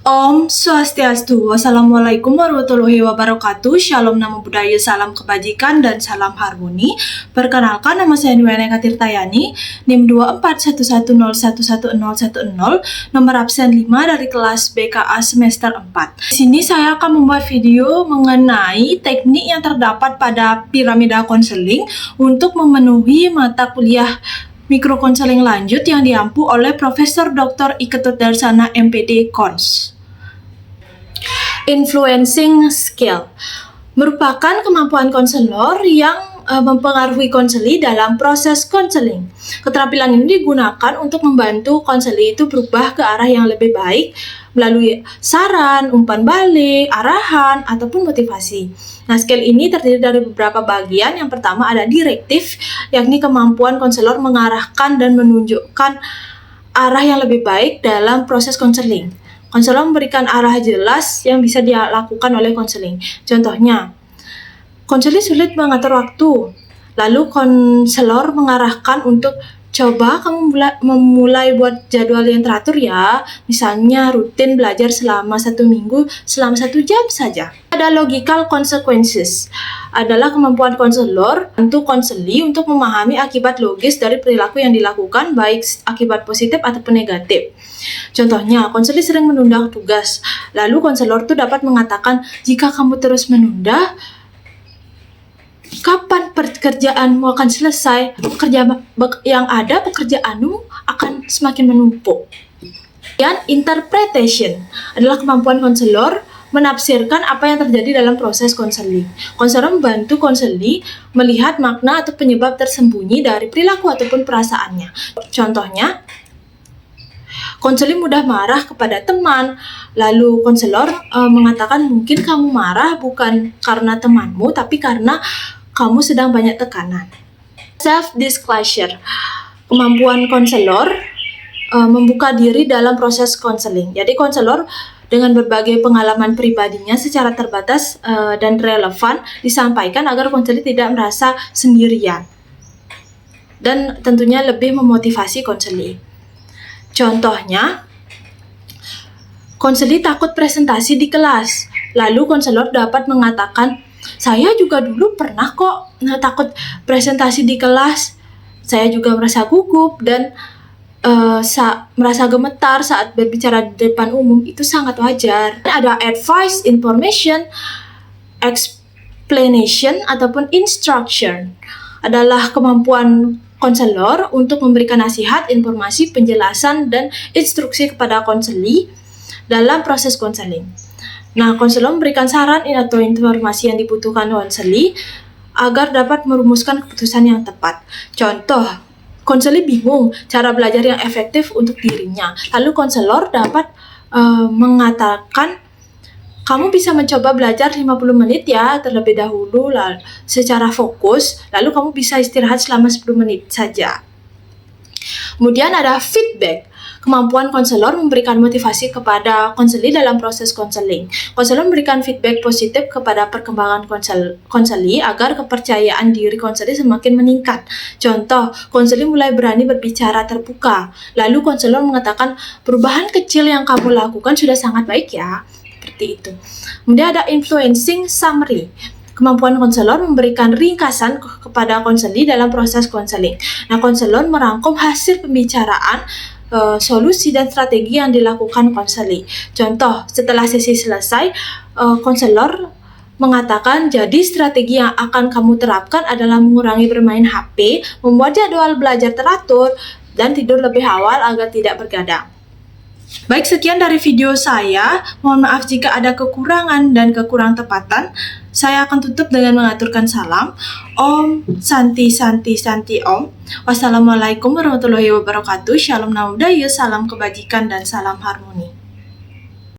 Om Swastiastu. Wassalamualaikum warahmatullahi wabarakatuh. Shalom, namo buddhaya, salam kebajikan dan salam harmoni. Perkenalkan, nama saya Niwena Tirtayani, NIM 241101110, nomor absen 5 dari kelas BKA semester 4. Di sini saya akan membuat video mengenai teknik yang terdapat pada piramida konseling untuk memenuhi mata kuliah mikrokonseling lanjut yang diampu oleh Profesor Dr. Iketut Darsana MPD Cons. Influencing skill merupakan kemampuan konselor yang mempengaruhi konseli dalam proses konseling. Keterampilan ini digunakan untuk membantu konseli itu berubah ke arah yang lebih baik melalui saran, umpan balik, arahan, ataupun motivasi. Nah, skill ini terdiri dari beberapa bagian. Yang pertama ada direktif, yakni kemampuan konselor mengarahkan dan menunjukkan arah yang lebih baik dalam proses konseling. Konselor memberikan arah jelas yang bisa dilakukan oleh konseling. Contohnya, konseling sulit mengatur waktu, lalu konselor mengarahkan untuk coba kamu memulai buat jadwal yang teratur ya. Misalnya rutin belajar selama 1 minggu, selama 1 jam saja. Ada logical consequences, adalah kemampuan konselor untuk konseli untuk memahami akibat logis dari perilaku yang dilakukan, baik akibat positif ataupun negatif. Contohnya, konseli sering menunda tugas, lalu konselor tuh dapat mengatakan, jika kamu terus menunda, kapan pekerjaanmu akan selesai? Pekerjaanmu akan semakin menumpuk. Dan interpretation adalah kemampuan konselor menafsirkan apa yang terjadi dalam proses konseling. Konselor membantu konseli melihat makna atau penyebab tersembunyi dari perilaku ataupun perasaannya. Contohnya, konseli mudah marah kepada teman, lalu konselor mengatakan mungkin kamu marah bukan karena temanmu, tapi karena kamu sedang banyak tekanan. Self-disclosure, kemampuan konselor membuka diri dalam proses konseling. Jadi konselor dengan berbagai pengalaman pribadinya secara terbatas dan relevan disampaikan agar konseli tidak merasa sendirian dan tentunya lebih memotivasi konseli. Contohnya, konseli takut presentasi di kelas, lalu konselor dapat mengatakan, saya juga dulu pernah kok takut presentasi di kelas. Saya juga merasa gugup dan merasa gemetar saat berbicara di depan umum, itu sangat wajar. Ada advice, information, explanation, ataupun instruction. Adalah kemampuan konselor untuk memberikan nasihat, informasi, penjelasan, dan instruksi kepada konseli dalam proses konseling. Nah, konselor memberikan saran atau informasi yang dibutuhkan konseli agar dapat merumuskan keputusan yang tepat. Contoh, konseli bingung cara belajar yang efektif untuk dirinya. Lalu konselor dapat mengatakan, kamu bisa mencoba belajar 50 menit ya terlebih dahulu secara fokus, lalu kamu bisa istirahat selama 10 menit saja. Kemudian ada feedback. Kemampuan konselor memberikan motivasi kepada konseli dalam proses konseling. Konselor memberikan feedback positif kepada perkembangan konseli agar kepercayaan diri konseli semakin meningkat. Contoh, konseli mulai berani berbicara terbuka. Lalu konselor mengatakan, perubahan kecil yang kamu lakukan sudah sangat baik ya. Seperti itu. Kemudian ada influencing summary. Kemampuan konselor memberikan ringkasan kepada konseli dalam proses konseling. Nah, konselor merangkum hasil pembicaraan, solusi dan strategi yang dilakukan konseli. Contoh, setelah sesi selesai, konselor mengatakan, jadi strategi yang akan kamu terapkan adalah mengurangi bermain HP, membuat jadwal belajar teratur, dan tidur lebih awal agar tidak bergadang. Baik, sekian dari video saya. Mohon maaf jika ada kekurangan dan kekurang tepatan. Saya akan tutup dengan mengaturkan salam. Om Santi Santi Santi Om. Wassalamualaikum warahmatullahi wabarakatuh. Shalom, namo buddhaya, salam kebajikan dan salam harmoni.